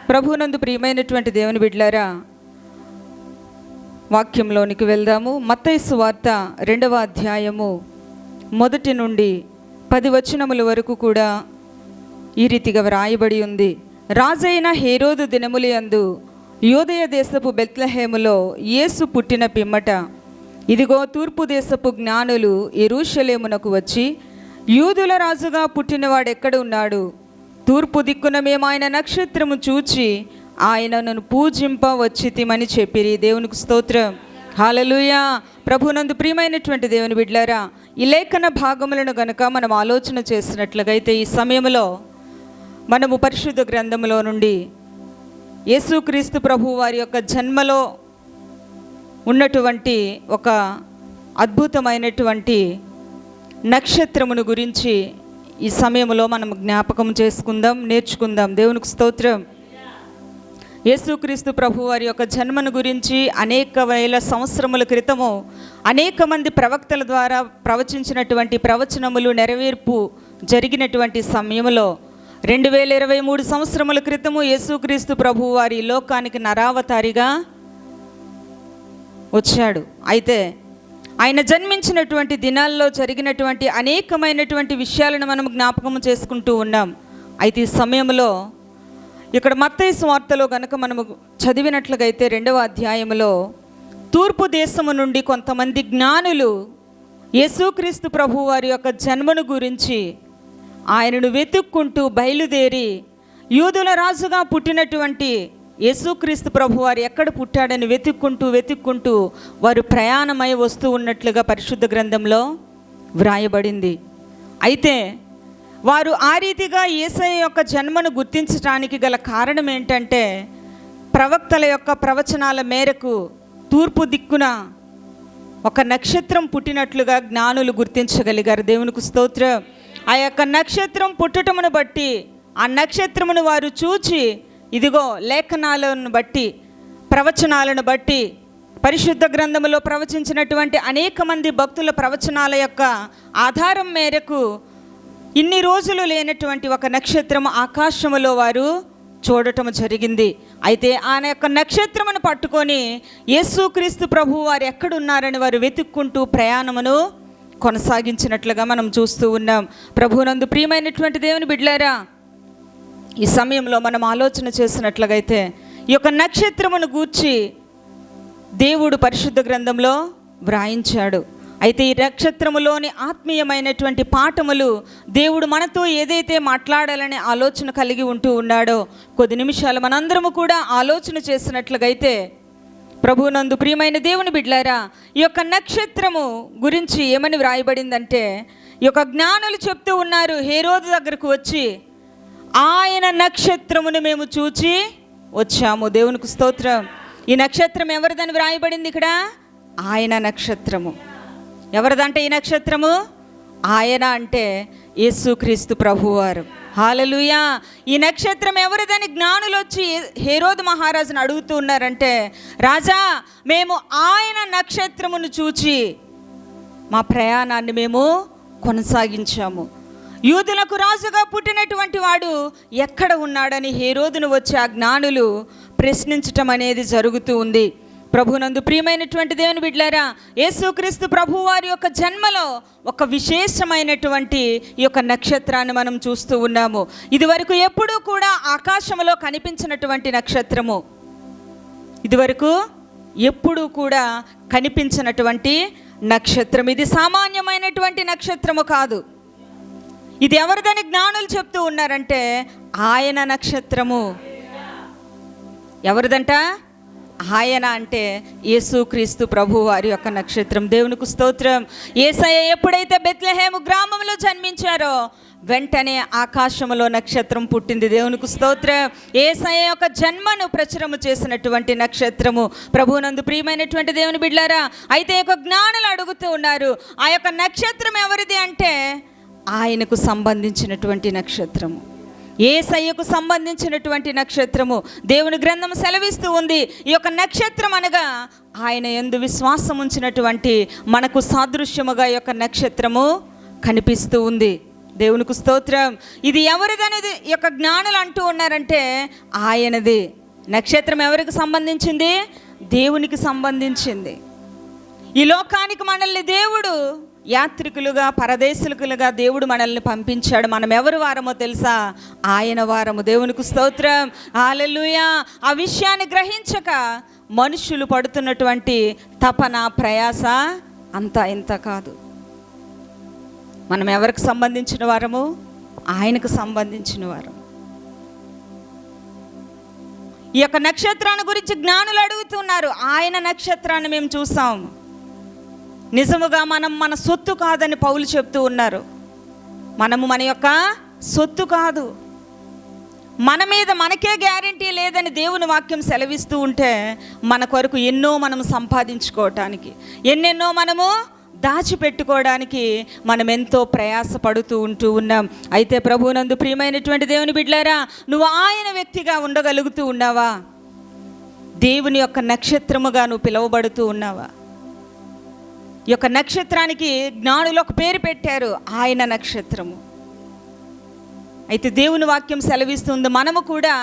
ప్రభువునందు ప్రియమైనటువంటి దేవుని బిడ్డలారా, వాక్యంలోనికి వెళ్దాము. మత్తయి సువార్త 2వ అధ్యాయము 1 నుండి 10 వచనముల వరకు కూడా ఈ రీతిగా వ్రాయబడి ఉంది. రాజైన హేరోదు దినములందు యూదయ దేశపు బెత్లెహేములో యేసు పుట్టిన పిమ్మట, ఇదిగో తూర్పు దేశపు జ్ఞానులు యెరూషలేమునకు వచ్చి, యూదుల రాజుగా పుట్టినవాడు ఎక్కడ ఉన్నాడు? తూర్పు దిక్కున మేము ఆయన నక్షత్రము చూచి ఆయనను పూజింప వచ్చితిమని చెప్పిరి. దేవునికి స్తోత్రం, హల్లెలూయా. ప్రభునందు ప్రియమైనటువంటి దేవుని బిడ్డలారా, ఈ లేఖన భాగములను గనుక మనం ఆలోచన చేసినట్లుగైతే ఈ సమయంలో మనము పరిశుద్ధ గ్రంథములో నుండి యేసుక్రీస్తు ప్రభు వారి యొక్క జన్మలో ఉన్నటువంటి ఒక అద్భుతమైనటువంటి నక్షత్రమును గురించి ఈ సమయంలో మనం జ్ఞాపకం చేసుకుందాం, నేర్చుకుందాం. దేవునికి స్తోత్రం. యేసుక్రీస్తు ప్రభు వారి యొక్క జన్మను గురించి అనేక వేల సంవత్సరముల క్రితము అనేక మంది ప్రవక్తల ద్వారా ప్రవచించినటువంటి ప్రవచనములు నెరవేర్పు జరిగినటువంటి సమయంలో 2023 సంవత్సరముల క్రితము యేసుక్రీస్తు ప్రభు వారి లోకానికి నరావతారిగా వచ్చాడు. అయితే ఆయన జన్మించినటువంటి దినాల్లో జరిగినటువంటి అనేకమైనటువంటి విషయాలను మనం జ్ఞాపకం చేసుకుంటూ ఉన్నాం. అయితే ఈ సమయంలో ఇక్కడ మత్తయి సువార్తలో గనక మనము చదివినట్లుగైతే 2వ అధ్యాయంలో తూర్పు దేశము నుండి కొంతమంది జ్ఞానులు యేసుక్రీస్తు ప్రభు వారి యొక్క జన్మను గురించి ఆయనను వెతుక్కుంటూ బయలుదేరి యూదుల రాజుగా పుట్టినటువంటి యేసుక్రీస్తు ప్రభు వారు ఎక్కడ పుట్టాడని వెతుక్కుంటూ వారు ప్రయాణమై వస్తూ ఉన్నట్లుగా పరిశుద్ధ గ్రంథంలో వ్రాయబడింది. అయితే వారు ఆ రీతిగా యేసయ్య యొక్క జన్మను గుర్తించడానికి గల కారణం ఏంటంటే, ప్రవక్తల యొక్క ప్రవచనాల మేరకు తూర్పు దిక్కున ఒక నక్షత్రం పుట్టినట్లుగా జ్ఞానులు గుర్తించగలిగారు. దేవునికి స్తోత్రం. ఆ యొక్క నక్షత్రం పుట్టటమును బట్టి, ఆ నక్షత్రమును వారు చూచి, ఇదిగో లేఖనాలను బట్టి, ప్రవచనాలను బట్టి, పరిశుద్ధ గ్రంథములో ప్రవచించినటువంటి అనేక మంది భక్తుల ప్రవచనాల యొక్క ఆధారం మేరకు ఇన్ని రోజులు లేనటువంటి ఒక నక్షత్రం ఆకాశములో వారు చూడటం జరిగింది. అయితే ఆ యొక్క నక్షత్రమును పట్టుకొని యేసుక్రీస్తు ప్రభు వారు ఎక్కడున్నారని వారు వెతుక్కుంటూ ప్రయాణమును కొనసాగించినట్లుగా మనం చూస్తూ ఉన్నాం. ప్రభువునందు ప్రియమైనటువంటి దేవుని బిడ్డలారా, ఈ సమయంలో మనం ఆలోచన చేసినట్లుగైతే ఈ యొక్క నక్షత్రమును గూర్చి దేవుడు పరిశుద్ధ గ్రంథంలో వ్రాయించాడు. అయితే ఈ నక్షత్రములోని ఆత్మీయమైనటువంటి పాఠములు దేవుడు మనతో ఏదైతే మాట్లాడాలనే ఆలోచన కలిగి ఉంటూ ఉన్నాడో కొద్ది నిమిషాలు మనందరము కూడా ఆలోచన చేసినట్లుగైతే, ప్రభువునందు ప్రియమైన దేవుని బిడ్డలారా, ఈ యొక్క నక్షత్రము గురించి ఏమని వ్రాయబడిందంటే, ఈ యొక్క జ్ఞానులు చెప్తూ ఉన్నారు, హేరోదు దగ్గరకు వచ్చి ఆయన నక్షత్రమును మేము చూచి వచ్చాము. దేవునికి స్తోత్రం. ఈ నక్షత్రం ఎవరిదని వ్రాయబడింది ఇక్కడ? ఆయన నక్షత్రము. ఎవరిదంటే ఈ నక్షత్రము? ఆయన అంటే యేసుక్రీస్తు ప్రభువారు. హల్లెలూయా. ఈ నక్షత్రం ఎవరిదని జ్ఞానులు వచ్చి హేరోదు మహారాజును అడుగుతూ ఉన్నారంటే, రాజా, మేము ఆయన నక్షత్రమును చూచి మా ప్రయాణాన్ని మేము కొనసాగించాము. యూదులకు రాజుగా పుట్టినటువంటి వాడు ఎక్కడ ఉన్నాడని హేరోదును వచ్చి ఆ జ్ఞానులు ప్రశ్నించటం అనేది జరుగుతూ ఉంది. ప్రభునందు ప్రియమైనటువంటి దేవుని బిడ్డలారా, యేసుక్రీస్తు ప్రభు వారి యొక్క జన్మలో ఒక విశేషమైనటువంటి ఈ యొక్క నక్షత్రాన్ని మనం చూస్తూ ఉన్నాము. ఇదివరకు ఎప్పుడూ కూడా ఆకాశంలో కనిపించినటువంటి నక్షత్రము, ఇదివరకు ఎప్పుడూ కూడా కనిపించినటువంటి నక్షత్రం. ఇది సామాన్యమైనటువంటి నక్షత్రము కాదు. ఇది ఎవరిదని జ్ఞానులు చెప్తూ ఉన్నారంటే, ఆయన నక్షత్రము. ఎవరిదంట? ఆయన అంటే యేసుక్రీస్తు ప్రభు వారి యొక్క నక్షత్రం. దేవునికి స్తోత్రం. యేసయ్య ఎప్పుడైతే బెత్లెహేము గ్రామంలో జన్మించారో వెంటనే ఆకాశములో నక్షత్రం పుట్టింది. దేవునికి స్తోత్రం. యేసయ్య యొక్క జన్మను ప్రచురము చేసినటువంటి నక్షత్రము. ప్రభువునందు ప్రియమైనటువంటి దేవుని బిడ్డలారా, అయితే ఒక జ్ఞానులు అడుగుతూ ఉన్నారు, ఆ యొక్క నక్షత్రం ఎవరిది అంటే, ఆయనకు సంబంధించినటువంటి నక్షత్రము, యేసయ్యకు సంబంధించినటువంటి నక్షత్రము. దేవుని గ్రంథం సెలవిస్తూ ఉంది, ఈ యొక్క నక్షత్రం అనగా ఆయన యందు విశ్వాసం ఉంచినటువంటి మనకు సాదృశ్యముగా ఈ యొక్క నక్షత్రము కనిపిస్తూ ఉంది. దేవునికి స్తోత్రం. ఇది ఎవరిదనేది ఈ యొక్క జ్ఞానులు అంటూ ఉన్నారంటే ఆయనది. నక్షత్రం ఎవరికి సంబంధించింది? దేవునికి సంబంధించింది. ఈ లోకానికి మనల్ని దేవుడు యాత్రికులుగా, పరదేశులుగా దేవుడు మనల్ని పంపించాడు. మనం ఎవరు వారమో తెలుసా? ఆయన వారము. దేవునికి స్తోత్రం, హల్లెలూయా. ఆ విషయాన్ని గ్రహించక మనుషులు పడుతున్నటువంటి తపన, ప్రయాస అంతా ఇంత కాదు. మనం ఎవరికి సంబంధించిన వారము? ఆయనకు సంబంధించిన వారం. ఈ యొక్క నక్షత్రాన్ని గురించి జ్ఞానులు అడుగుతున్నారు. ఆయన నక్షత్రాన్ని మేము చూసాం, నిజముగా మనం మన సొత్తు కాదని పౌలు చెప్తూ ఉన్నారు. మనము మన యొక్క సొత్తు కాదు, మన మీద మనకే గ్యారెంటీ లేదని దేవుని వాక్యం సెలవిస్తూ ఉంటే మన కొరకు ఎన్నో మనం సంపాదించుకోవటానికి, ఎన్నెన్నో మనము దాచిపెట్టుకోవడానికి మనం ఎంతో ప్రయాసపడుతూ ఉంటూ ఉన్నాం. అయితే ప్రభువునందు ప్రియమైనటువంటి దేవుని బిడ్డలారా, నువ్వు ఆయన వ్యక్తిగా ఉండగలుగుతూ ఉన్నావా? దేవుని యొక్క నక్షత్రముగా నువ్వు పిలువబడుతూ ఉన్నావా? ఈ యొక్క నక్షత్రానికి జ్ఞానులు ఒక పేరు పెట్టారు, ఆయన నక్షత్రము. అయితే దేవుని వాక్యం సెలవిస్తుంది, మనము కూడా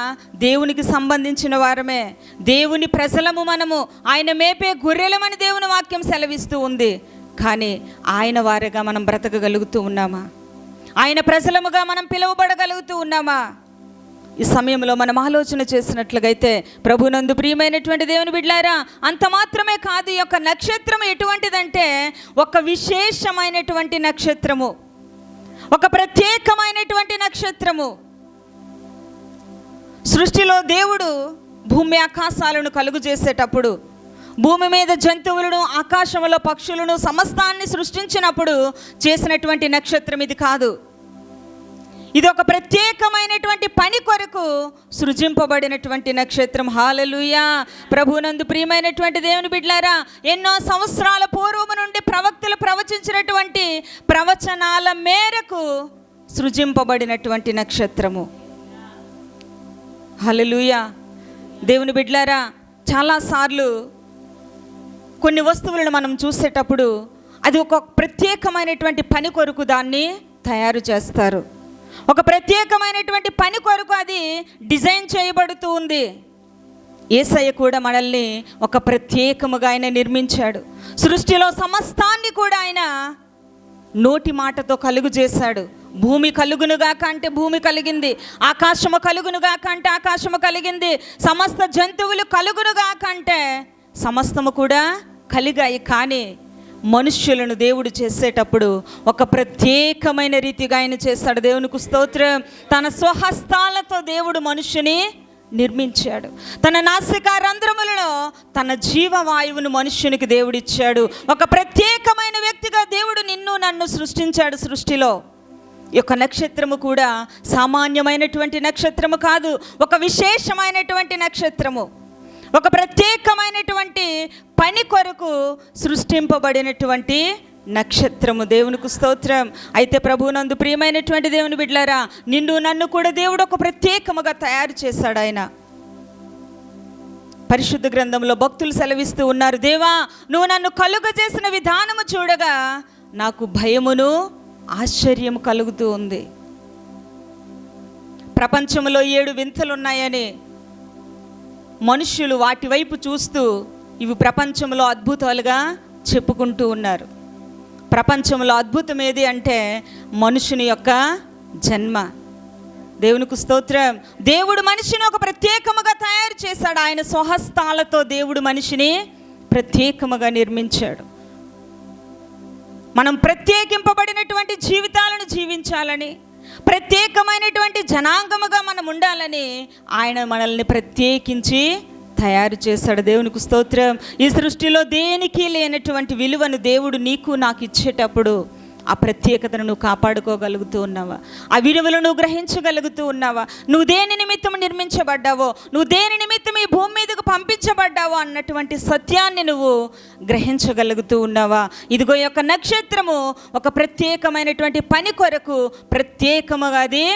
దేవునికి సంబంధించిన వారమే, దేవుని ప్రజలము మనము, ఆయన మేపే గొర్రెలమని దేవుని వాక్యం సెలవిస్తూ ఉంది. కానీ ఆయన వారిగా మనం బ్రతకగలుగుతూ ఉన్నామా? ఆయన ప్రజలముగా మనం పిలువబడగలుగుతూ ఉన్నామా? ఈ సమయంలో మనం ఆలోచన చేసినట్లుగైతే ప్రభునందు ప్రియమైనటువంటి దేవుని బిడ్డలారా, అంత మాత్రమే కాదు, ఈ యొక్క నక్షత్రం ఎటువంటిదంటే ఒక విశేషమైనటువంటి నక్షత్రము, ఒక ప్రత్యేకమైనటువంటి నక్షత్రము. సృష్టిలో దేవుడు భూమి ఆకాశాలను కలుగు చేసేటప్పుడు, భూమి మీద జంతువులను, ఆకాశంలో పక్షులను, సమస్తాన్ని సృష్టించినప్పుడు చేసినటువంటి నక్షత్రం ఇది కాదు. ఇది ఒక ప్రత్యేకమైనటువంటి పని కొరకు సృజింపబడినటువంటి నక్షత్రం. హల్లెలూయా. ప్రభువునందు ప్రియమైనటువంటి దేవుని బిడ్డలారా, ఎన్నో సంవత్సరాల పూర్వము నుండి ప్రవక్తలు ప్రవచించినటువంటి ప్రవచనాల మేరకు సృజింపబడినటువంటి నక్షత్రము. హల్లెలూయా. దేవుని బిడ్డలారా, చాలాసార్లు కొన్ని వస్తువులను మనం చూసేటప్పుడు అది ఒక ప్రత్యేకమైనటువంటి పని కొరకు దాన్ని తయారు చేస్తారు, ఒక ప్రత్యేకమైనటువంటి పని కొరకు అది డిజైన్ చేయబడుతూ ఉంది. యేసయ్య కూడా మనల్ని ఒక ప్రత్యేకముగా ఆయన నిర్మించాడు. సృష్టిలో సమస్తాన్ని కూడా ఆయన నోటి మాటతో కలుగు చేశాడు. భూమి కలుగునుగాక అంటే భూమి కలిగింది, ఆకాశము కలుగునుగాక అంటే ఆకాశము కలిగింది, సమస్త జంతువులు కలుగునుగాక అంటే సమస్తము కూడా కలిగాయి. కానీ మనుష్యులను దేవుడు చేసేటప్పుడు ఒక ప్రత్యేకమైన రీతిగా ఆయన చేస్తాడు. దేవునికి స్తోత్రం. తన స్వహస్తాలతో దేవుడు మనుష్యుని నిర్మించాడు. తన నాసికా రంధ్రములలో తన జీవవాయువును మనుష్యునికి దేవుడిచ్చాడు. ఒక ప్రత్యేకమైన వ్యక్తిగా దేవుడు నిన్ను నన్ను సృష్టించాడు సృష్టిలో. ఈ యొక్క నక్షత్రము కూడా సామాన్యమైనటువంటి నక్షత్రము కాదు, ఒక విశేషమైనటువంటి నక్షత్రము, ఒక ప్రత్యేకమైనటువంటి పని కొరకు సృష్టింపబడినటువంటి నక్షత్రము. దేవునికి స్తోత్రం. అయితే ప్రభువునందు ప్రియమైనటువంటి దేవుని బిడ్డలారా, నిన్ను నన్ను కూడా దేవుడు ఒక ప్రత్యేకముగా తయారు చేశాడు. ఆయన పరిశుద్ధ గ్రంథంలో భక్తులు సెలవిస్తూ ఉన్నారు, దేవా నువ్వు నన్ను కలుగజేసిన విధానము చూడగా నాకు భయమును ఆశ్చర్యం కలుగుతూ ఉంది. ప్రపంచంలో 7 వింతలు ఉన్నాయని మనుష్యులు వాటి వైపు చూస్తూ ఇవి ప్రపంచంలో అద్భుతాలుగా చెప్పుకుంటూ ఉన్నారు. ప్రపంచంలో అద్భుతం ఏది అంటే మనుషుని యొక్క జన్మ. దేవునికి స్తోత్రం. దేవుడు మనిషిని ఒక ప్రత్యేకముగా తయారు చేశాడు. ఆయన స్వహస్తాలతో దేవుడు మనిషిని ప్రత్యేకముగా నిర్మించాడు. మనం ప్రత్యేకింపబడినటువంటి జీవితాలను జీవించాలని, ప్రత్యేకమైనటువంటి జనాంగముగా మనం ఉండాలని ఆయన మనల్ని ప్రత్యేకించి తయారు చేశాడు. దేవునికి స్తోత్రం. ఈ సృష్టిలో దేనికి లేనటువంటి విలువను దేవుడు నీకు నాకు ఇచ్చేటప్పుడు ఆ ప్రత్యేకతను నువ్వు కాపాడుకోగలుగుతూ ఉన్నావా? ఆ విలువలను నువ్వు గ్రహించగలుగుతూ ఉన్నావా? నువ్వు దేని నిమిత్తం నిర్మించబడ్డావో, నువ్వు దేని నిమిత్తం ఈ భూమి మీదకు పంపించబడ్డావో అన్నటువంటి సత్యాన్ని నువ్వు గ్రహించగలుగుతూ ఉన్నావా? ఇదిగో ఈ యొక్క నక్షత్రము ఒక ప్రత్యేకమైనటువంటి పని కొరకు ప్రత్యేకముగా అది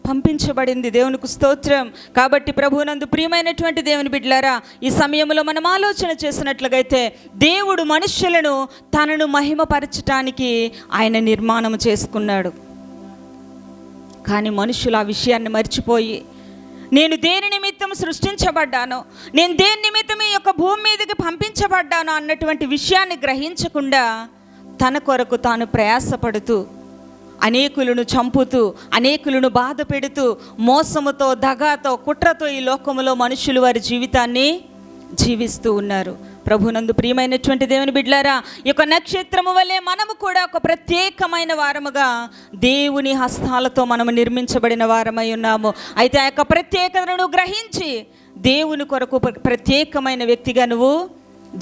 పంపించబడింది. దేవునికి స్తోత్రం. కాబట్టి ప్రభువునందు ప్రియమైనటువంటి దేవుని బిడ్డలారా, ఈ సమయంలో మనం ఆలోచన చేసినట్లుగైతే దేవుడు మనుష్యులను తనను మహిమపరచటానికి ఆయన నిర్మాణం చేసుకున్నాడు. కానీ మనుషులు ఆ విషయాన్ని మర్చిపోయి, నేను దేని నిమిత్తం సృష్టించబడ్డానో, నేను దేని నిమిత్తం ఈ యొక్క భూమి మీదకి పంపించబడ్డానో అన్నటువంటి విషయాన్ని గ్రహించకుండా తన కొరకు తాను ప్రయాసపడుతూ, అనేకులను చంపుతూ, అనేకులను బాధ పెడుతూ, మోసముతో, దగాతో, కుట్రతో ఈ లోకములో మనుషులు వారి జీవితాన్ని జీవిస్తూ ఉన్నారు. ప్రభునందు ప్రియమైనటువంటి దేవుని బిడ్డలారా, ఈ యొక్క నక్షత్రము వలె మనము కూడా ఒక ప్రత్యేకమైన వారముగా దేవుని హస్తాలతో మనము నిర్మించబడిన వారమై ఉన్నాము. అయితే ఆ యొక్క ప్రత్యేకతను గ్రహించి దేవుని కొరకు ప్రత్యేకమైన వ్యక్తిగా నువ్వు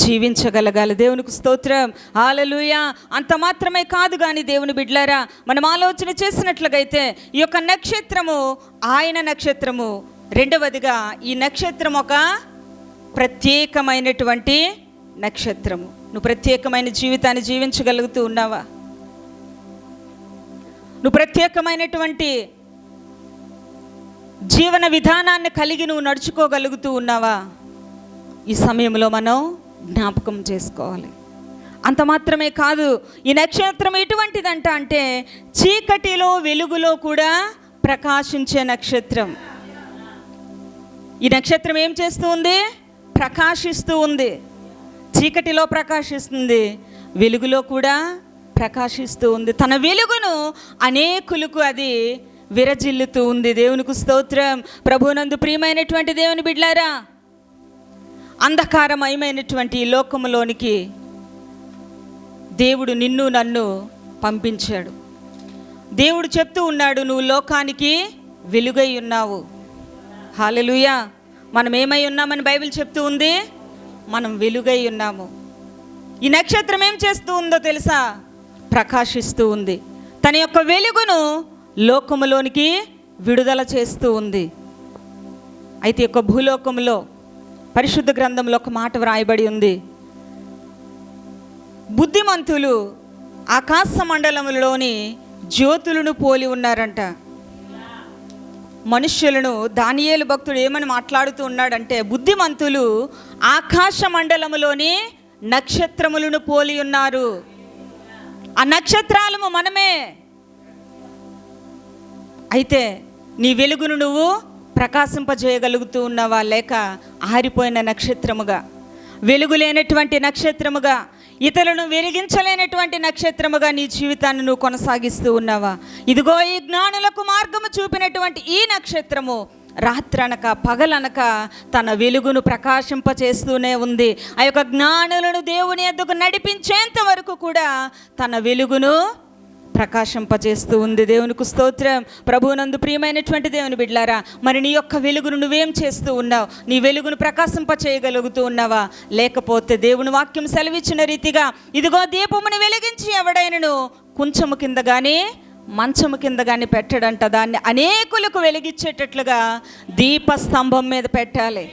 జీవించగలగాలి. దేవునికి స్తోత్రం, హల్లెలూయా. అంత మాత్రమే కాదు కానీ దేవుని బిడ్డలారా, మనం ఆలోచన చేసినట్లుగైతే ఈ యొక్క నక్షత్రము ఆయన నక్షత్రము. రెండవదిగా ఈ నక్షత్రం ఒక ప్రత్యేకమైనటువంటి నక్షత్రము. నువ్వు ప్రత్యేకమైన జీవితాన్ని జీవించగలుగుతూ ఉన్నావా? నువ్వు ప్రత్యేకమైనటువంటి జీవన విధానాన్ని కలిగి నువ్వు నడుచుకోగలుగుతూ ఉన్నావా? ఈ సమయంలో మనం జ్ఞాపకం చేసుకోవాలి. అంత మాత్రమే కాదు, ఈ నక్షత్రం ఎటువంటిదంట అంటే చీకటిలో వెలుగులో కూడా ప్రకాశించే నక్షత్రం. ఈ నక్షత్రం ఏం చేస్తూ ఉంది? ప్రకాశిస్తూ ఉంది. చీకటిలో ప్రకాశిస్తుంది, వెలుగులో కూడా ప్రకాశిస్తూ ఉంది. తన వెలుగును అనేకులకు అది విరజిల్లుతూ ఉంది. దేవునికి స్తోత్రం. ప్రభునందు ప్రియమైనటువంటి దేవుని బిడ్డలారా, అంధకారమయమైనటువంటి ఈ లోకములోనికి దేవుడు నిన్ను నన్ను పంపించాడు. దేవుడు చెప్తూ ఉన్నాడు, నువ్వు లోకానికి వెలుగై ఉన్నావు. హల్లెలూయా. మనం ఏమై ఉన్నామని బైబిల్ చెప్తూ ఉంది? మనం వెలుగై ఉన్నాము. ఈ నక్షత్రం ఏం చేస్తూ ఉందో తెలుసా? ప్రకాశిస్తూ ఉంది. తన యొక్క వెలుగును లోకములోనికి విడుదల చేస్తూ ఉంది. అయితే యొక్క భూలోకములో పరిశుద్ధ గ్రంథంలో ఒక మాట వ్రాయబడి ఉంది, బుద్ధిమంతులు ఆకాశ మండలములోని జ్యోతులను పోలి ఉన్నారంట. మనుష్యులను దానియేలు భక్తుడు ఏమని మాట్లాడుతూ ఉన్నాడంటే, బుద్ధిమంతులు ఆకాశ మండలములోని నక్షత్రములను పోలి ఉన్నారు. ఆ నక్షత్రాలము మనమే. అయితే నీ వెలుగును నువ్వు ప్రకాశింపజేయగలుగుతూ ఉన్నావా, లేక ఆరిపోయిన నక్షత్రముగా, వెలుగు లేనటువంటి నక్షత్రముగా, ఇతరులను వెలిగించలేనటువంటి నక్షత్రముగా నీ జీవితాన్ని నువ్వు కొనసాగిస్తూ ఉన్నావా? ఇదిగో ఈ జ్ఞానులకు మార్గము చూపినటువంటి ఈ నక్షత్రము రాత్రనక పగలనక తన వెలుగును ప్రకాశింపచేస్తూనే ఉంది. ఆ యొక్క జ్ఞానులను దేవుని యొద్దకు నడిపించేంత వరకు కూడా తన వెలుగును ప్రకాశింపచేస్తూ ఉంది. దేవునికి స్తోత్రం. ప్రభువునందు ప్రియమైనటువంటి దేవుని బిడ్డలారా, మరి నీ యొక్క వెలుగును నువ్వేం చేస్తూ ఉన్నావు? నీ వెలుగును ప్రకాశింపచేయగలుగుతూ ఉన్నావా? లేకపోతే దేవుని వాక్యం సెలవిచ్చిన రీతిగా, ఇదిగో దీపమును వెలిగించి ఎవడైనను కొంచెము కింద కానీ మంచము కింద కానీ పెట్టడంట, దాన్ని అనేకులకు వెలిగించేటట్లుగా దీపస్తంభం మీద పెట్టాలి.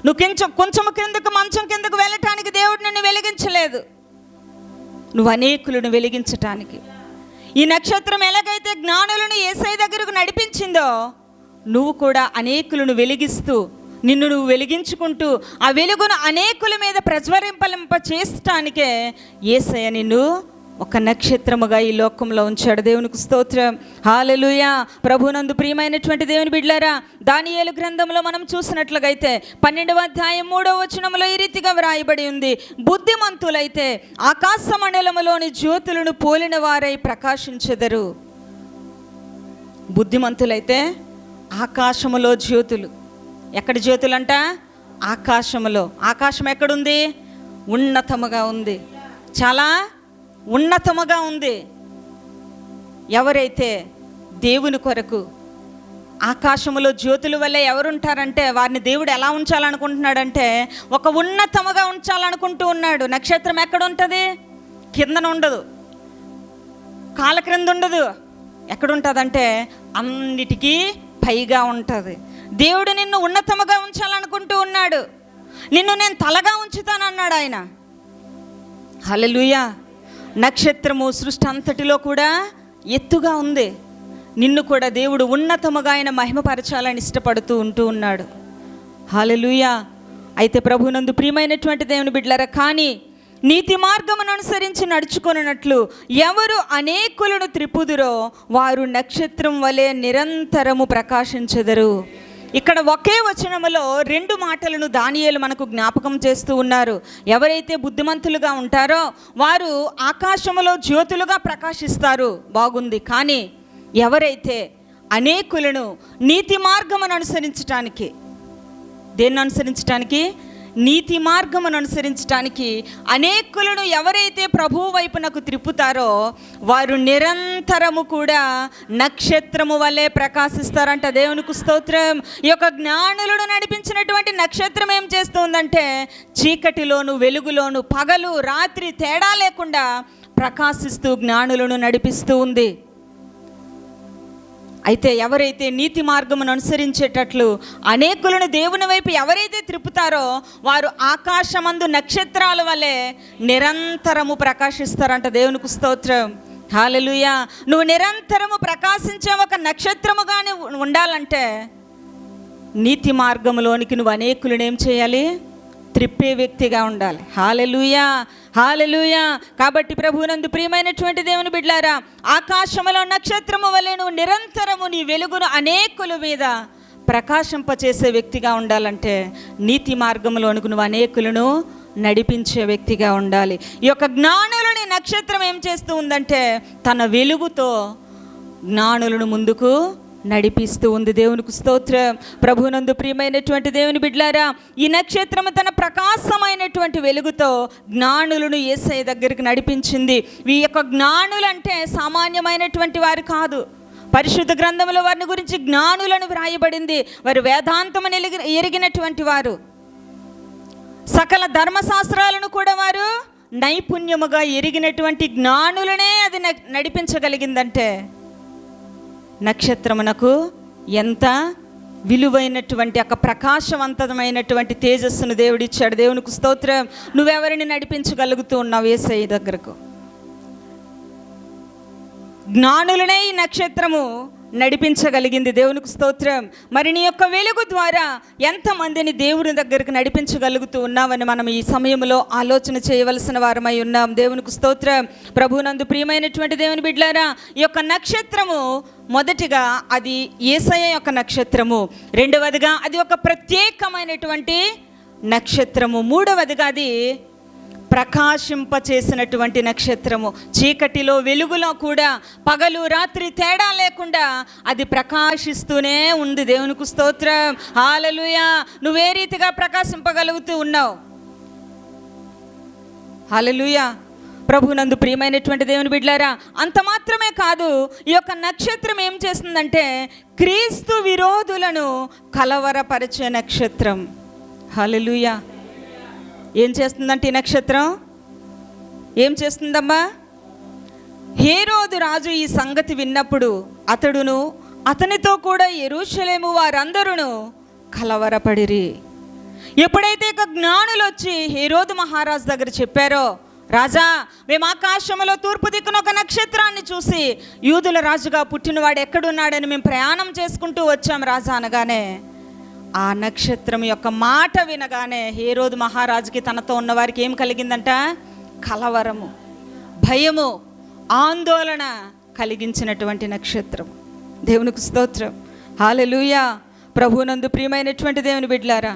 నువ్వు కొంచెము కిందకు మంచం కిందకు వెళ్ళటానికి దేవుడు నిన్ను వెలిగించలేదు, నువ్వు అనేకులను వెలిగించటానికి. ఈ నక్షత్రం ఎలాగైతే జ్ఞానులను యేసయ్య దగ్గరకు నడిపించిందో, నువ్వు కూడా అనేకులను వెలిగిస్తూ, నిన్ను నువ్వు వెలిగించుకుంటూ ఆ వెలుగును అనేకుల మీద ప్రజ్వరింపలింప చేసటానికే యేసయ్య నిన్ను ఒక నక్షత్రముగా ఈ లోకంలో ఉంచాడు. దేవునికి స్తోత్రం, హల్లెలూయా. ప్రభునందు ప్రియమైనటువంటి దేవుని బిడ్డలారా, దానియేలు గ్రంథంలో మనం చూసినట్లుగైతే 12వ అధ్యాయం 3వ వచనంలో ఈ రీతిగా వ్రాయబడి ఉంది, బుద్ధిమంతులైతే ఆకాశ మండలములోని జ్యోతులను పోలిన వారై ప్రకాశించెదరు. బుద్ధిమంతులైతే ఆకాశములో జ్యోతులు. ఎక్కడ జ్యోతులంట? ఆకాశములో. ఆకాశం ఎక్కడుంది? ఉన్నతముగా ఉంది, చాలా ఉన్నతముగా ఉంది. ఎవరైతే దేవుని కొరకు ఆకాశములో జ్యోతుల వల్లే ఎవరుంటారంటే, వారిని దేవుడు ఎలా ఉంచాలనుకుంటున్నాడంటే ఒక ఉన్నతముగా ఉంచాలనుకుంటూ ఉన్నాడు. నక్షత్రం ఎక్కడ ఉంటుంది? కిందన ఉండదు, కాళ్ళ క్రింద ఉండదు. ఎక్కడుంటుందంటే అన్నిటికీ పైగా ఉంటుంది. దేవుడు నిన్ను ఉన్నతముగా ఉంచాలనుకుంటూ ఉన్నాడు. నిన్ను నేను తలగా ఉంచుతానన్నాడు ఆయన. హల్లెలూయా. నక్షత్రము సృష్టి అంతటిలో కూడా ఎత్తుగా ఉంది. నిన్ను కూడా దేవుడు ఉన్నతముగా ఆయన మహిమపరచాలని ఇష్టపడుతూ ఉన్నాడు. హల్లెలూయా. అయితే ప్రభునందు ప్రియమైనటువంటి దేవుని బిడ్డలారా, కానీ నీతి మార్గమును అనుసరించి నడుచుకొనున్నట్లు ఎవరు అనేకులను త్రిప్పుదురో వారు నక్షత్రం వలె నిరంతరము ప్రకాశించెదరు. ఇక్కడ ఒకే వచనములో 2 మాటలను దానియేలు మనకు జ్ఞాపకం చేస్తూ ఉన్నారు. ఎవరైతే బుద్ధిమంతులుగా ఉంటారో వారు ఆకాశములో జ్యోతులుగా ప్రకాశిస్తారు, బాగుంది. కానీ ఎవరైతే అనేకులను నీతి మార్గమును అనుసరించటానికి, దేన్ని అనుసరించటానికి? నీతి మార్గమును అనుసరించటానికి అనేకులను ఎవరైతే ప్రభువు వైపునకు త్రిప్పుతారో వారు నిరంతరము కూడా నక్షత్రము వలె ప్రకాశిస్తారంట. దేవునికి స్తోత్రం. ఈ యొక్క జ్ఞానులను నడిపించినటువంటి నక్షత్రం ఏం చేస్తుందంటే చీకటిలోను వెలుగులోను పగలు రాత్రి తేడా లేకుండా ప్రకాశిస్తూ జ్ఞానులను నడిపిస్తూ ఉంది. అయితే ఎవరైతే నీతి మార్గమును అనుసరించేటట్లు అనేకులను దేవుని వైపు ఎవరైతే త్రిప్పుతారో వారు ఆకాశమందు నక్షత్రాల వలె నిరంతరము ప్రకాశిస్తారంట. దేవునికి స్తోత్రం. హల్లెలూయా. నువ్వు నిరంతరము ప్రకాశించే ఒక నక్షత్రముగానే ఉండాలంటే నీతి మార్గములోనికి నువ్వు అనేకులను ఏం చేయాలి? త్రిప్పే వ్యక్తిగా ఉండాలి. హల్లెలూయా, హల్లెలూయా. కాబట్టి ప్రభువునందు ప్రియమైనటువంటి దేవుని బిడ్డలారా, ఆకాశములో నక్షత్రము వలె నువ్వు నిరంతరము నీ వెలుగును అనేకుల మీద ప్రకాశింపచేసే వ్యక్తిగా ఉండాలంటే నీతి మార్గంలోనికి నువ్వు అనేకులను నడిపించే వ్యక్తిగా ఉండాలి. ఈ యొక్క జ్ఞానులని నక్షత్రం ఏం చేస్తూ ఉందంటే తన వెలుగుతో జ్ఞానులను ముందుకు నడిపిస్తూ ఉంది. దేవునికి స్తోత్రం. ప్రభువునందు ప్రియమైనటువంటి దేవుని బిడ్డలారా, ఈ నక్షత్రము తన ప్రకాశమైనటువంటి వెలుగుతో జ్ఞానులను యేసయ్య దగ్గరికి నడిపించింది. ఈ యొక్క జ్ఞానులు అంటే సామాన్యమైనటువంటి వారు కాదు. పరిశుద్ధ గ్రంథంలో వారిని గురించి జ్ఞానులను వ్రాయబడింది. వారు వేదాంతమును ఎరిగినటువంటి వారు, సకల ధర్మశాస్త్రాలను కూడా వారు నైపుణ్యముగా ఎరిగినటువంటి జ్ఞానులనే అది నడిపించగలిగిందంటే నక్షత్రమునకు ఎంత విలువైనటువంటి ఒక ప్రకాశవంతమైనటువంటి తేజస్సును దేవుడిచ్చాడు. దేవునికి స్తోత్రం. నువ్వెవరిని నడిపించగలుగుతూ ఉన్నావు యేసయ్య దగ్గరకు? జ్ఞానులనే ఈ నక్షత్రము నడిపించగలిగింది. దేవునికి స్తోత్రం. మరి నీ యొక్క వెలుగు ద్వారా ఎంతమందిని దేవుని దగ్గరకు నడిపించగలుగుతూ ఉన్నామని మనం ఈ సమయంలో ఆలోచన చేయవలసిన వారమై ఉన్నాం. దేవునికి స్తోత్రం. ప్రభువునందు ప్రియమైనటువంటి దేవుని బిడ్డలారా, ఈ యొక్క నక్షత్రము మొదటిగా అది యేసయ్య యొక్క నక్షత్రము, రెండవదిగా అది ఒక ప్రత్యేకమైనటువంటి నక్షత్రము, మూడవదిగా అది ప్రకాశింపచేసినటువంటి నక్షత్రము. చీకటిలో వెలుగులో కూడా పగలు రాత్రి తేడా లేకుండా అది ప్రకాశిస్తూనే ఉంది. దేవునికి స్తోత్రం. హల్లెలూయా. నువ్వే రీతిగా ప్రకాశింపగలుగుతూ ఉన్నావు? హల్లెలూయా. ప్రభువునందు ప్రియమైనటువంటి దేవుని బిడ్డలారా, అంత మాత్రమే కాదు, ఈ యొక్క నక్షత్రం ఏం చేస్తుందంటే క్రీస్తు విరోధులను కలవరపరిచే నక్షత్రం. హల్లెలూయా. ఏం చేస్తుందంటే ఈ నక్షత్రం ఏం చేస్తుందమ్మా? హేరోదు రాజు ఈ సంగతి విన్నప్పుడు అతడును అతనితో కూడా యెరూషలేము వారందరూ కలవరపడిరి. ఎప్పుడైతే ఇక జ్ఞానులు వచ్చి హేరోదు మహారాజు దగ్గర చెప్పారో, రాజా, మేము ఆకాశంలో తూర్పు దిక్కున ఒక నక్షత్రాన్ని చూసి యూదుల రాజుగా పుట్టినవాడు ఎక్కడున్నాడని మేము ప్రయాణం చేసుకుంటూ వచ్చాం రాజా అనగానే, ఆ నక్షత్రం యొక్క మాట వినగానే హేరోదు మహారాజుకి తనతో ఉన్నవారికి ఏం కలిగిందంట? కలవరము, భయము, ఆందోళన కలిగించినటువంటి నక్షత్రం. దేవునికి స్తోత్రం. హల్లెలూయా. ప్రభువునందు ప్రియమైనటువంటి దేవుని బిడ్డలారా,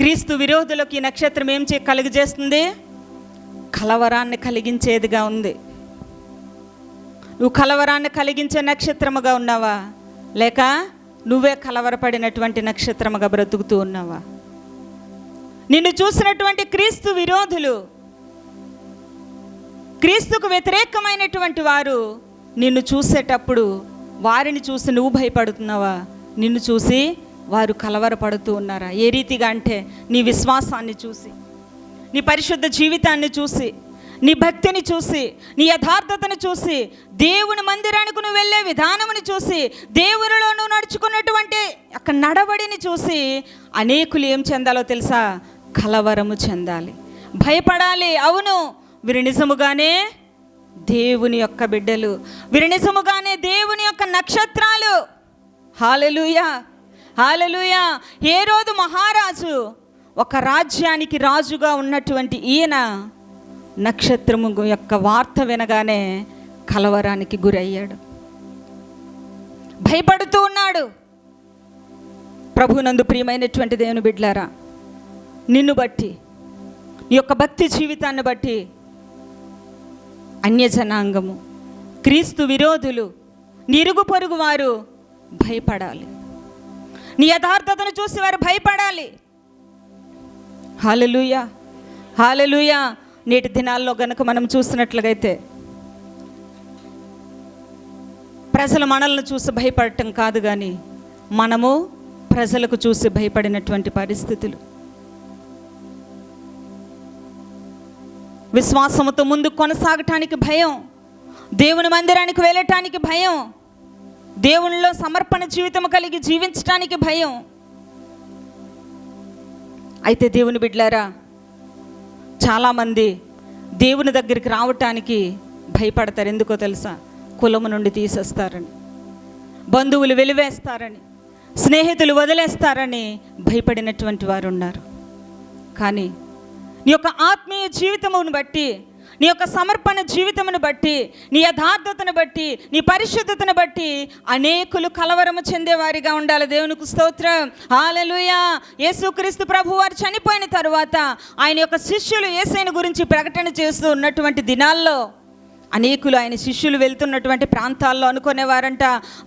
క్రీస్తు విరోధులకు ఈ నక్షత్రం ఏం కలుగజేస్తుంది? కలవరాన్ని కలిగించేదిగా ఉంది. నువ్వు కలవరాన్ని కలిగించే నక్షత్రముగా ఉన్నావా, లేక నువ్వే కలవరపడినటువంటి నక్షత్రముగా బ్రతుకుతూ ఉన్నావా? నిన్ను చూసినటువంటి క్రీస్తు విరోధులు, క్రీస్తుకు వ్యతిరేకమైనటువంటి వారు నిన్ను చూసేటప్పుడు వారిని చూసి నువ్వు భయపడుతున్నావా? నిన్ను చూసి వారు కలవరపడుతూ ఉన్నారా? ఏ రీతిగా అంటే నీ విశ్వాసాన్ని చూసి, నీ పరిశుద్ధ జీవితాన్ని చూసి, నీ భక్తిని చూసి, నీ యథార్థతను చూసి, దేవుని మందిరానికి నువ్వు వెళ్ళే విధానముని చూసి, దేవునిలో నువ్వు నడుచుకున్నటువంటి యొక్క నడవడిని చూసి అనేకులు ఏం చెందాలో తెలుసా? కలవరము చెందాలి, భయపడాలి. అవును, వీరు నిజముగానే దేవుని యొక్క బిడ్డలు, వీరు నిజముగానే దేవుని యొక్క నక్షత్రాలు. హల్లెలూయా, హల్లెలూయా. హేరోదు మహారాజు, ఒక రాజ్యానికి రాజుగా ఉన్నటువంటి ఈయన నక్షత్రము యొక్క వార్త వినగానే కలవరానికి గురయ్యాడు, భయపడుతూ ఉన్నాడు. ప్రభునందు ప్రియమైనటువంటి దేవుని బిడ్డలారా, నిన్ను బట్టి, నీ యొక్క భక్తి జీవితాన్ని బట్టి అన్యజనాంగము, క్రీస్తు విరోధులు, నిరుగు పొరుగు వారు భయపడాలి. నీ యథార్థతను చూసి వారు భయపడాలి. హల్లెలూయా, హల్లెలూయా. నేటి దినాల్లో గనుక మనం చూసినట్లయితే ప్రజలు మనల్ని చూసి భయపడటం కాదు, కానీ మనము ప్రజలకు చూసి భయపడినటువంటి పరిస్థితులు. విశ్వాసముతో ముందు కొనసాగటానికి భయం, దేవుని మందిరానికి వెళ్ళటానికి భయం, దేవునిలో సమర్పణ జీవితం కలిగి జీవించటానికి భయం. అయితే దేవుని బిడ్డలారా, చాలామంది దేవుని దగ్గరికి రావటానికి భయపడతారు. ఎందుకో తెలుసా? కులము నుండి తీసేస్తారని, బంధువులు వెలివేస్తారని, స్నేహితులు వదిలేస్తారని భయపడినటువంటి వారు ఉన్నారు. కానీ నీ యొక్క ఆత్మీయ జీవితమును బట్టి, నీ యొక్క సమర్పణ జీవితమును బట్టి, నీ యథార్థతను బట్టి, నీ పరిశుద్ధతను బట్టి అనేకులు కలవరము చెందేవారిగా ఉండాలి. దేవునికి స్తోత్రం, హల్లెలూయా. యేసుక్రీస్తు ప్రభు వారు చనిపోయిన తరువాత ఆయన యొక్క శిష్యులు యేసయ్యను గురించి ప్రకటన చేస్తూ ఉన్నటువంటి దినాల్లో అనేకులు ఆయన శిష్యులు వెళ్తున్నటువంటి ప్రాంతాల్లో అనుకునేవారంట,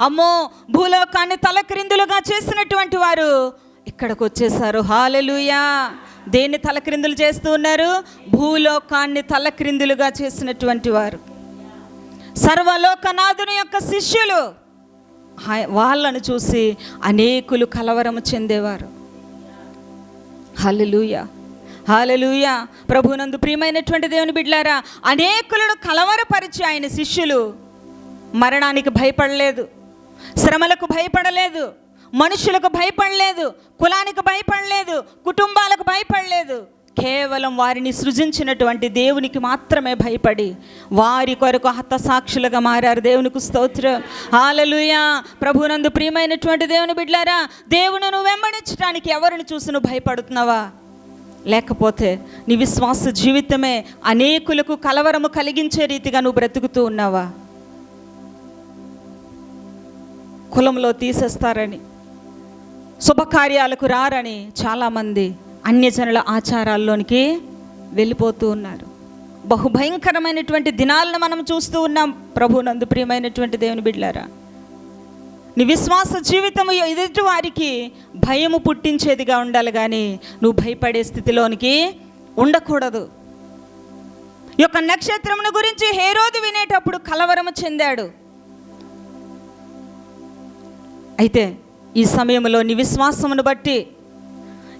అమ్మో, భూలోకాన్ని తలక్రిందులుగా చేసినటువంటి వారు ఇక్కడికి వచ్చేసారు. హల్లెలూయా. దేన్ని తలక్రిందులు చేస్తూ ఉన్నారు? భూలోకాన్ని తలక్రిందులుగా చేసినటువంటి వారు, సర్వలోకనాథుని యొక్క శిష్యులు. వాళ్ళను చూసి అనేకులు కలవరము చెందేవారు. హల్లెలూయా, హల్లెలూయా. ప్రభునందు ప్రియమైనటువంటి దేవుని బిడ్డలారా, అనేకులను కలవరపరిచి ఆయన శిష్యులు మరణానికి భయపడలేదు, శ్రమలకు భయపడలేదు, మనుషులకు భయపడలేదు, కులానికి భయపడలేదు, కుటుంబాలకు భయపడలేదు. కేవలం వారిని సృజించినటువంటి దేవునికి మాత్రమే భయపడి వారి కొరకు హతసాక్షులుగా మారారు. దేవునికి స్తోత్రం, హల్లెలూయా. ప్రభునందు ప్రియమైనటువంటి దేవుని బిడ్డలారా, దేవుని నువ్వు వెంబడించడానికి ఎవరిని చూసి నువ్వు భయపడుతున్నావా? లేకపోతే నీ విశ్వాస జీవితమే అనేకులకు కలవరము కలిగించే రీతిగా నువ్వు బ్రతుకుతూ ఉన్నావా? కులంలో తీసేస్తారని, శుభకార్యాలకు రారని చాలామంది అన్యజనుల ఆచారాల్లోనికి వెళ్ళిపోతూ ఉన్నారు. బహుభయంకరమైనటువంటి దినాలను మనం చూస్తూ ఉన్నాం. ప్రభునందు ప్రియమైనటువంటి దేవుని బిడ్డలారా, నీ విశ్వాస జీవితము ఎదుటి వారికి భయము పుట్టించేదిగా ఉండాలి, కానీ నువ్వు భయపడే స్థితిలోనికి ఉండకూడదు. ఈ యొక్క నక్షత్రమును గురించి హేరోదు వినేటప్పుడు కలవరము చెందాడు. అయితే ఈ సమయంలో నీ విశ్వాసమును బట్టి,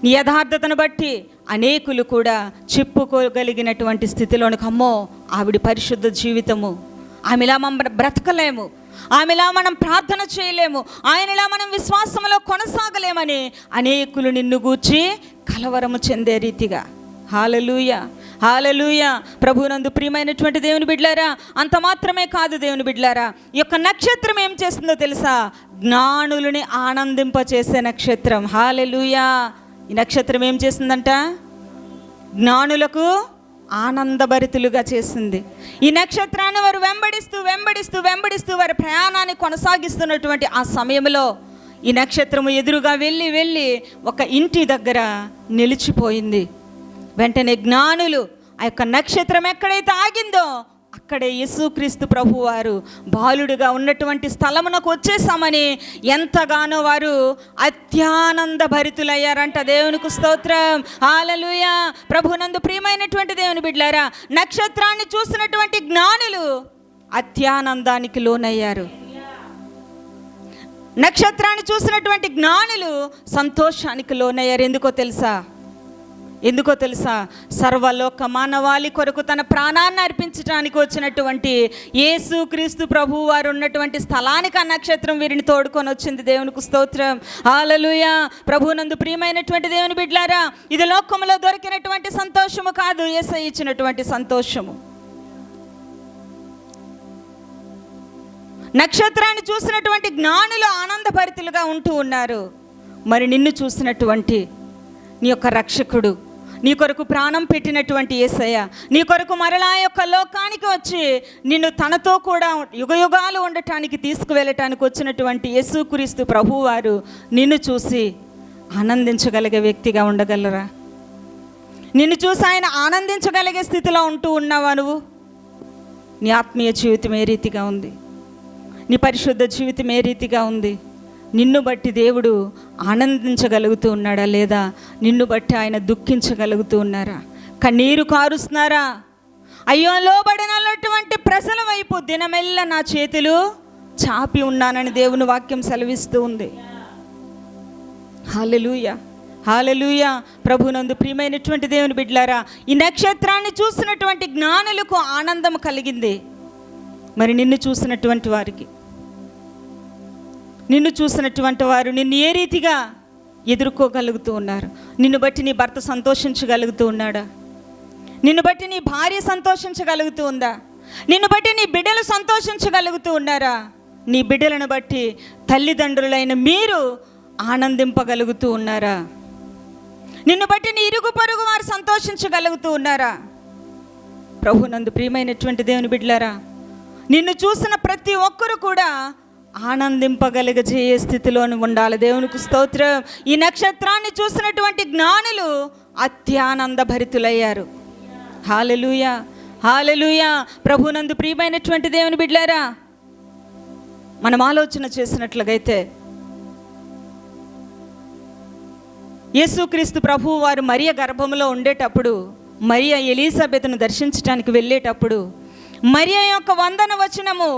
నీ యథార్థతను బట్టి అనేకులు కూడా చెప్పుకోగలిగినటువంటి స్థితిలోనికి, అమ్మో, ఆవిడ పరిశుద్ధ జీవితము, ఆమెలా మనం బ్రతకలేము, ఆమెలా మనం ప్రార్థన చేయలేము, ఆయనలా మనం విశ్వాసంలో కొనసాగలేమని అనేకులు నిన్ను గూర్చి కలవరము చెందే రీతిగా. హల్లెలూయా, హల్లెలూయా. ప్రభునందు ప్రియమైనటువంటి దేవుని బిడ్డలారా, అంత మాత్రమే కాదు దేవుని బిడ్డలారా, ఈ యొక్క నక్షత్రం ఏం చేస్తుందో తెలుసా? జ్ఞానులని ఆనందింపచేసే నక్షత్రం. హల్లెలూయా. ఈ నక్షత్రం ఏం చేసిందంట? జ్ఞానులకు ఆనందభరితులుగా చేసింది. ఈ నక్షత్రాన్ని వారు వెంబడిస్తూ వెంబడిస్తూ వెంబడిస్తూ వారి ప్రయాణాన్ని కొనసాగిస్తున్నటువంటి ఆ సమయంలో ఈ నక్షత్రము ఎదురుగా వెళ్ళి వెళ్ళి ఒక ఇంటి దగ్గర నిలిచిపోయింది. వెంటనే జ్ఞానులు ఆ యొక్క నక్షత్రం ఎక్కడైతే ఆగిందో అక్కడే యేసుక్రీస్తు ప్రభు వారు బాలుడిగా ఉన్నటువంటి స్థలమునకు వచ్చేసామని ఎంతగానో వారు అత్యానంద భరితులయ్యారంట. దేవునికి స్తోత్రం, హల్లెలూయా. ప్రభునందు ప్రియమైనటువంటి దేవుని బిడ్డలారా, నక్షత్రాన్ని చూసినటువంటి జ్ఞానులు అత్యానందానికి లోనయ్యారు. నక్షత్రాన్ని చూసినటువంటి జ్ఞానులు సంతోషానికి లోనయ్యారు. ఎందుకో తెలుసా? సర్వలోక మానవాళి కొరకు తన ప్రాణాన్ని అర్పించడానికి వచ్చినటువంటి యేసుక్రీస్తు ప్రభు వారు ఉన్నటువంటి స్థలానికి ఆ నక్షత్రం వీరిని తోడుకొని వచ్చింది. దేవునికి స్తోత్రం, హల్లెలూయా. ప్రభునందు ప్రియమైనటువంటి దేవుని బిడ్డలారా, ఇది లోకంలో దొరికినటువంటి సంతోషము కాదు, యేసయ్య ఇచ్చినటువంటి సంతోషము. నక్షత్రాన్ని చూసినటువంటి జ్ఞానులు ఆనందభరితులుగా ఉంటూ ఉన్నారు. మరి నిన్ను చూసినటువంటి నీ యొక్క రక్షకుడు, నీ కొరకు ప్రాణం పెట్టినటువంటి యేసయ్య, నీ కొరకు మరలా యొక్క లోకానికి వచ్చి నిన్ను తనతో కూడా యుగయుగాలు ఉండటానికి తీసుకువెళ్ళటానికి వచ్చినటువంటి యేసుక్రీస్తు ప్రభువారు నిన్ను చూసి ఆనందించగలిగే వ్యక్తిగా ఉండగలరా? నిన్ను చూసి ఆయన ఆనందించగలిగే స్థితిలో ఉంటూ ఉన్నావా నువ్వు? నీ ఆత్మీయ జీవితం ఏ రీతిగా ఉంది? నీ పరిశుద్ధ జీవితం ఏ రీతిగా ఉంది? నిన్ను బట్టి దేవుడు ఆనందించగలుగుతూ ఉన్నాడా, లేదా నిన్ను బట్టి ఆయన దుఃఖించగలుగుతూ ఉన్నారా? కన్నీరు కారుస్తున్నారా? అయ్యో లోబడినటువంటి ప్రజల వైపు దినమెల్ల నా చేతులు చాపి ఉన్నానని దేవుని వాక్యం సెలవిస్తూ ఉంది. హల్లెలూయా, హల్లెలూయా. ప్రభునందు ప్రియమైనటువంటి దేవుని బిడ్డలారా, ఈ నక్షత్రాన్ని చూసినటువంటి జ్ఞానులకు ఆనందం కలిగింది. మరి నిన్ను చూసినటువంటి వారికి, నిన్ను చూసినటువంటి వారు నిన్ను ఏ రీతిగా ఎదుర్కోగలుగుతూ ఉన్నారు? నిన్ను బట్టి నీ భర్త సంతోషించగలుగుతూ ఉన్నాడా? నిన్ను బట్టి నీ భార్య సంతోషించగలుగుతూ ఉందా? నిన్ను బట్టి నీ బిడ్డలు సంతోషించగలుగుతూ ఉన్నారా? నీ బిడ్డలను బట్టి తల్లిదండ్రులైన మీరు ఆనందింపగలుగుతూ ఉన్నారా? నిన్ను బట్టి నీ ఇరుగు పొరుగు వారు సంతోషించగలుగుతూ ఉన్నారా? ప్రభునందు ప్రియమైనటువంటి దేవుని బిడ్డలారా, నిన్ను చూసిన ప్రతి ఒక్కరు కూడా ఆనందింపగలిగే స్థితిలోని ఉండాలి. దేవునికి స్తోత్రం. ఈ నక్షత్రాన్ని చూసినటువంటి జ్ఞానులు అత్యానంద భరితులయ్యారు. హల్లెలూయా, హల్లెలూయా. ప్రభునందు ప్రియమైనటువంటి దేవుని బిడ్డలారా, మనం ఆలోచన చేసినట్లుగైతే యేసుక్రీస్తు ప్రభువు వారు మరియ గర్భంలో ఉండేటప్పుడు, మరియ ఎలీజబెతును దర్శించడానికి వెళ్ళేటప్పుడు మరియ యొక్క వందన వచనము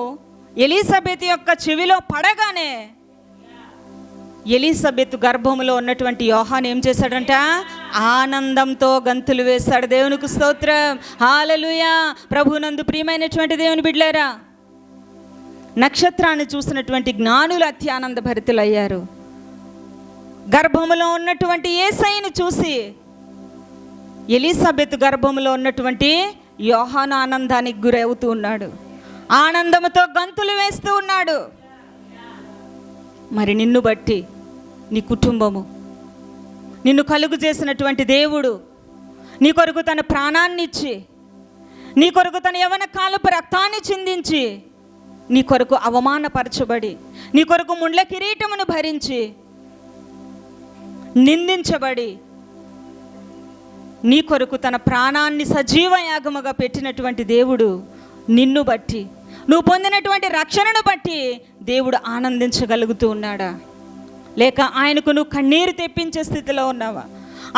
ఎలీజబెత్ యొక్క చెవిలో పడగానే ఎలీజబెత్ గర్భంలో ఉన్నటువంటి యోహాను ఏం చేశాడంట? ఆనందంతో గంతులు వేశాడు. దేవునికి స్తోత్రం, హల్లెలూయా. ప్రభునందు ప్రియమైనటువంటి దేవుని బిడ్డలారా, నక్షత్రాన్ని చూసినటువంటి జ్ఞానులు అత్యానంద భరితులయ్యారు. గర్భంలో ఉన్నటువంటి యేసయ్యను చూసి ఎలీజబెత్ గర్భంలో ఉన్నటువంటి యోహాను ఆనందానికి గురవుతూ ఉన్నాడు, ఆనందంతో గంతులు వేస్తూ ఉన్నాడు. మరి నిన్ను బట్టి నీ కుటుంబము, నిన్ను కలుగు చేసినటువంటి దేవుడు నీ కొరకు తన ప్రాణాన్ని ఇచ్చి, నీ కొరకు తన యవ్వన కాలపు రక్తాన్ని చిందించి, నీ కొరకు అవమానపరచబడి, నీ కొరకు ముండ్ల కిరీటమును భరించి, నిందించబడి, నీ కొరకు తన ప్రాణాన్ని సజీవ యాగముగా పెట్టినటువంటి దేవుడు నిన్ను బట్టి, నువ్వు పొందినటువంటి రక్షణను బట్టి దేవుడు ఆనందించగలుగుతూ ఉన్నాడా? లేక ఆయనకు నువ్వు కన్నీరు తెప్పించే స్థితిలో ఉన్నావా?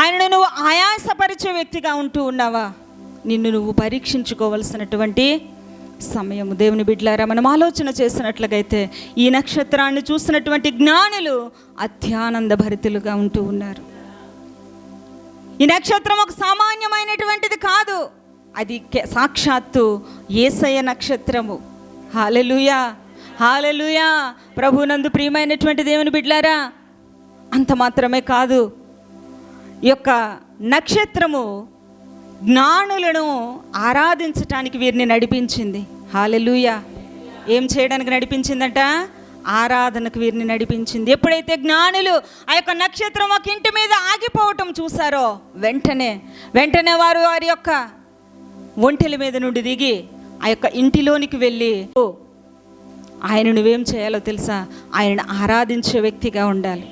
ఆయనను నువ్వు ఆయాసపరిచే వ్యక్తిగా ఉంటూ ఉన్నావా? నిన్ను నువ్వు పరీక్షించుకోవలసినటువంటి సమయము. దేవుని బిడ్డలారా, మనం ఆలోచన చేసినట్లుగైతే ఈ నక్షత్రాన్ని చూసినటువంటి జ్ఞానులు అత్యానంద భరితులుగా ఉంటూ ఉన్నారు. ఈ నక్షత్రం ఒక సామాన్యమైనటువంటిది కాదు, అది సాక్షాత్తు యేసయ్య నక్షత్రము. హల్లెలూయా, హల్లెలూయా. ప్రభునందు ప్రియమైనటువంటి దేవుని బిడ్డలారా, అంత మాత్రమే కాదు, ఈ యొక్క నక్షత్రము జ్ఞానులను ఆరాధించటానికి వీరిని నడిపించింది. హల్లెలూయా. ఏం చేయడానికి నడిపించిందట? ఆరాధనకు వీరిని నడిపించింది. ఎప్పుడైతే జ్ఞానులు ఆ యొక్క నక్షత్రం ఒక ఇంటి మీద ఆగిపోవటం చూసారో వెంటనే వారు వారి యొక్క ఒంటెల మీద నుండి దిగి ఆ యొక్క ఇంటిలోనికి వెళ్ళి ఆయన నువ్వేం చేయాలో తెలుసా? ఆయనను ఆరాధించే వ్యక్తిగా ఉండాలి.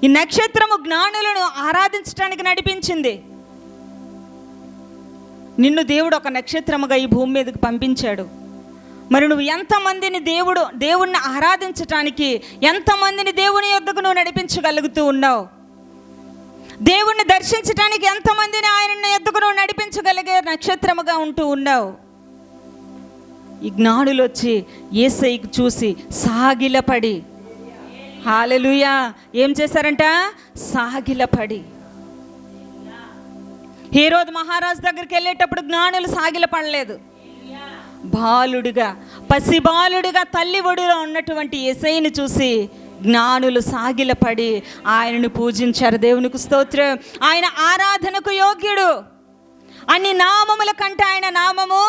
ఈ నక్షత్రము జ్ఞానులను ఆరాధించడానికి నడిపించింది. నిన్ను దేవుడు ఒక నక్షత్రముగా ఈ భూమి మీదకి పంపించాడు. మరి నువ్వు ఎంతమందిని దేవుణ్ణి ఆరాధించటానికి, ఎంతమందిని దేవుని యొద్దకు నువ్వు నడిపించగలుగుతూ ఉన్నావు? దేవుణ్ణి దర్శించటానికి ఎంతమందిని ఆయన యొద్దకు నువ్వు నడిపించగలిగే నక్షత్రముగా ఉంటూ ఉన్నావు? ఈ జ్ఞానులు వచ్చి యేసయ్యకు చూసి సాగిలపడి, హల్లెలూయా, ఏం చేశారంట? సాగిలపడి. హేరోదు మహారాజు దగ్గరికి వెళ్ళేటప్పుడు జ్ఞానులు సాగిలపడలేదు. బాలుడిగా, పసిబాలుడిగా తల్లి ఒడిలో ఉన్నటువంటి యేసయ్యను చూసి జ్ఞానులు సాగిలపడి ఆయనను పూజించారు. దేవునికి స్తోత్రం. ఆయన ఆరాధనకు యోగ్యుడు. అన్ని నామముల కంటే ఆయన నామము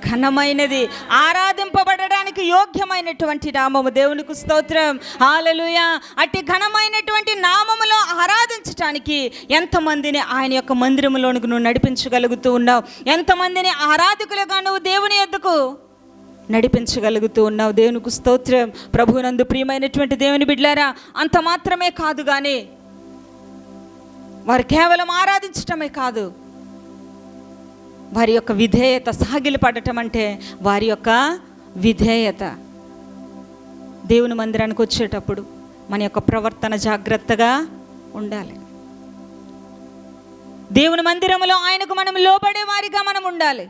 ఘనమైనది, ఆరాధింపబడడానికి యోగ్యమైనటువంటి నామము. దేవునికి స్తోత్రం, హల్లెలూయా. అట్టి ఘనమైనటువంటి నామములో ఆరాధించటానికి ఆరాధించటానికి ఎంతమందిని ఆయన యొక్క మందిరంలోనికి నువ్వు నడిపించగలుగుతూ ఉన్నావు? ఎంతమందిని ఆరాధకులుగా నువ్వు దేవుని యొద్దకు నడిపించగలుగుతూ ఉన్నావు? దేవునికి స్తోత్రం. ప్రభువునందు ప్రియమైనటువంటి దేవుని బిడ్డలారా, అంత మాత్రమే కాదు కానీ వారు కేవలం ఆరాధించటమే కాదు, వారి యొక్క విధేయత, సాగిలపడటం అంటే వారి యొక్క విధేయత. దేవుని మందిరానికి వచ్చేటప్పుడు మన యొక్క ప్రవర్తన జాగ్రత్తగా ఉండాలి. దేవుని మందిరంలో ఆయనకు మనం లోబడే వారిగా మనం ఉండాలి.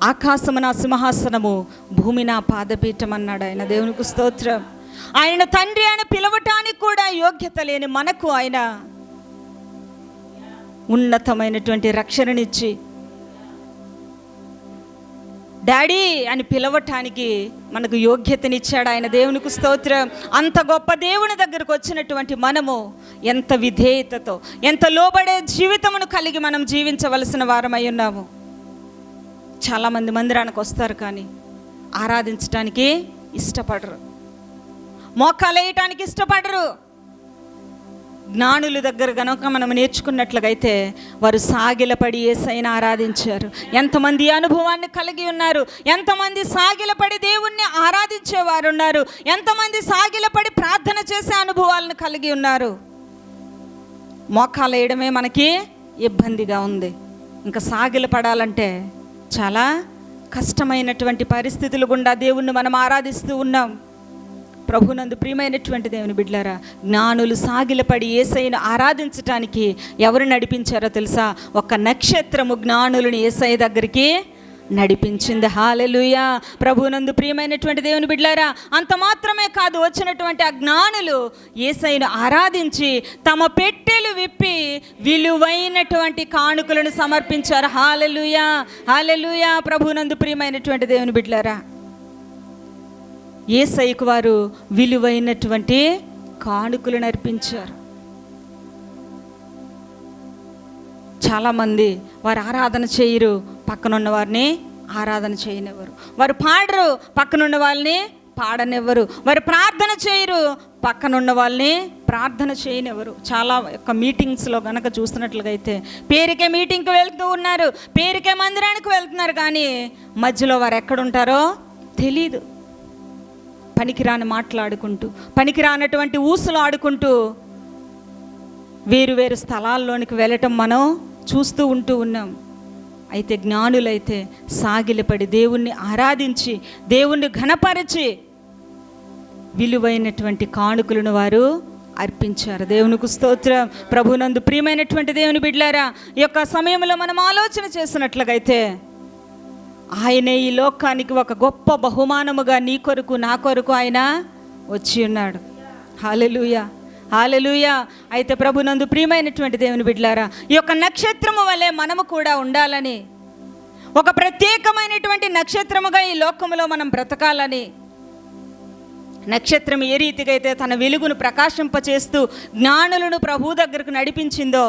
ఆకాశము నా సింహాసనము, భూమి నా పాదపీఠం అన్నాడు ఆయన. దేవునికి స్తోత్రం. ఆయన తండ్రి ఆయన పిలవటానికి కూడా యోగ్యత లేని మనకు ఆయన ఉన్నతమైనటువంటి రక్షణనిచ్చి డాడీ అని పిలవటానికి మనకు యోగ్యతనిచ్చాడు ఆయన. దేవునికి స్తోత్రం. అంత గొప్ప దేవుని దగ్గరకు వచ్చినటువంటి మనము ఎంత విధేయతతో, ఎంత లోబడే జీవితమును కలిగి మనం జీవించవలసిన వారమై ఉన్నాము. చాలామంది మందిరానికి వస్తారు కానీ ఆరాధించడానికి ఇష్టపడరు, మోకాలు వేయటానికి ఇష్టపడరు. జ్ఞానుల దగ్గర గనుక మనం నేర్చుకున్నట్లుగైతే వారు సాగిలపడి యేసయ్యను ఆరాధించారు. ఎంతమంది అనుభవాన్ని కలిగి ఉన్నారు, ఎంతమంది సాగిలపడి దేవుణ్ణి ఆరాధించేవారు ఉన్నారు, ఎంతమంది సాగిలపడి ప్రార్థన చేసే అనుభవాలను కలిగి ఉన్నారు. మోకాలు వేయడమే మనకి ఇబ్బందిగా ఉంది, ఇంకా సాగిలపడాలంటే చాలా కష్టమైనటువంటి పరిస్థితులు గుండా దేవుణ్ణి మనం ఆరాధిస్తూ ఉన్నాం. ప్రభునందు ప్రియమైనటువంటి దేవుని బిడ్డలారా, జ్ఞానులు సాగిలపడి యేసయ్యను ఆరాధించటానికి ఎవరు నడిపించారో తెలుసా? ఒక నక్షత్రము జ్ఞానులను యేసయ్య దగ్గరికి నడిపించింది. హల్లెలూయా. ప్రభునందు ప్రియమైనటువంటి దేవుని బిడ్డలారా, అంత మాత్రమే కాదు, వచ్చినటువంటి ఆ జ్ఞానులు యేసయ్యను ఆరాధించి తమ పెట్టెలు విప్పి విలువైనటువంటి కానుకలను సమర్పించారు. హల్లెలూయా, హల్లెలూయా. ప్రభునందు ప్రియమైనటువంటి దేవుని బిడ్డలారా, యేసయ్యకు వారు విలువైనటువంటి కానుకలను అర్పించారు. చాలామంది వారు ఆరాధన చేయరు, పక్కనున్న వారిని ఆరాధన చేయనివ్వరు. వారు పాడరు, పక్కనున్న వాళ్ళని పాడనివ్వరు. వారు ప్రార్థన చేయరు, పక్కనున్న వాళ్ళని ప్రార్థన చేయనివ్వరు. చాలా యొక్క మీటింగ్స్లో కనుక చూస్తున్నట్లుగా అయితే పేరుకే మీటింగ్కి వెళ్తూ ఉన్నారు, పేరుకే మందిరానికి వెళ్తున్నారు, కానీ మధ్యలో వారు ఎక్కడుంటారో తెలీదు. పనికిరాని మాట్లాడుకుంటూ, పనికిరానటువంటి ఊసులు ఆడుకుంటూ వేరు వేరు స్థలాల్లోనికి వెళ్ళటం మనం చూస్తూ ఉన్నాం. అయితే జ్ఞానులైతే సాగిలపడి దేవుణ్ణి ఆరాధించి దేవుణ్ణి ఘనపరిచి విలువైనటువంటి కానుకలను వారు అర్పించారు. దేవునికి స్తోత్రం. ప్రభునందు ప్రియమైనటువంటి దేవుని బిడ్డలారా, ఈ యొక్క సమయంలో మనం ఆలోచన చేసినట్లుగైతే ఆయనే ఈ లోకానికి ఒక గొప్ప బహుమానముగా నీ కొరకు నా కొరకు ఆయన వచ్చి ఉన్నాడు. హల్లెలూయా, హల్లెలూయా. అయితే ప్రభునందు ప్రియమైనటువంటి దేవుని బిడ్డలారా, ఈ యొక్క నక్షత్రము వలె మనము కూడా ఉండాలని, ఒక ప్రత్యేకమైనటువంటి నక్షత్రముగా ఈ లోకములో మనం బ్రతకాలని, నక్షత్రం ఏ రీతిగా అయితే తన వెలుగును ప్రకాశింపచేస్తూ జ్ఞానులను ప్రభు దగ్గరకు నడిపించిందో,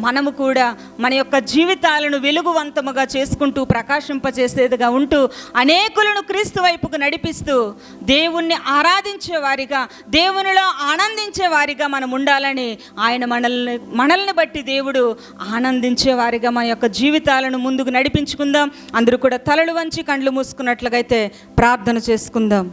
మనము కూడా మన యొక్క జీవితాలను వెలుగువంతముగా చేసుకుంటూ ప్రకాశింపచేసేదిగా ఉంటూ అనేకులను క్రీస్తు వైపుకు నడిపిస్తూ దేవుణ్ణి ఆరాధించే వారిగా, దేవునిలో ఆనందించే వారిగా మనం ఉండాలని, ఆయన మనల్ని బట్టి దేవుడు ఆనందించే వారిగా మన యొక్క జీవితాలను ముందుకు నడిపించుకుందాం. అందరూ కూడా తలలు వంచి కళ్ళు మూసుకున్నట్లుగైతే ప్రార్థన చేసుకుందాం.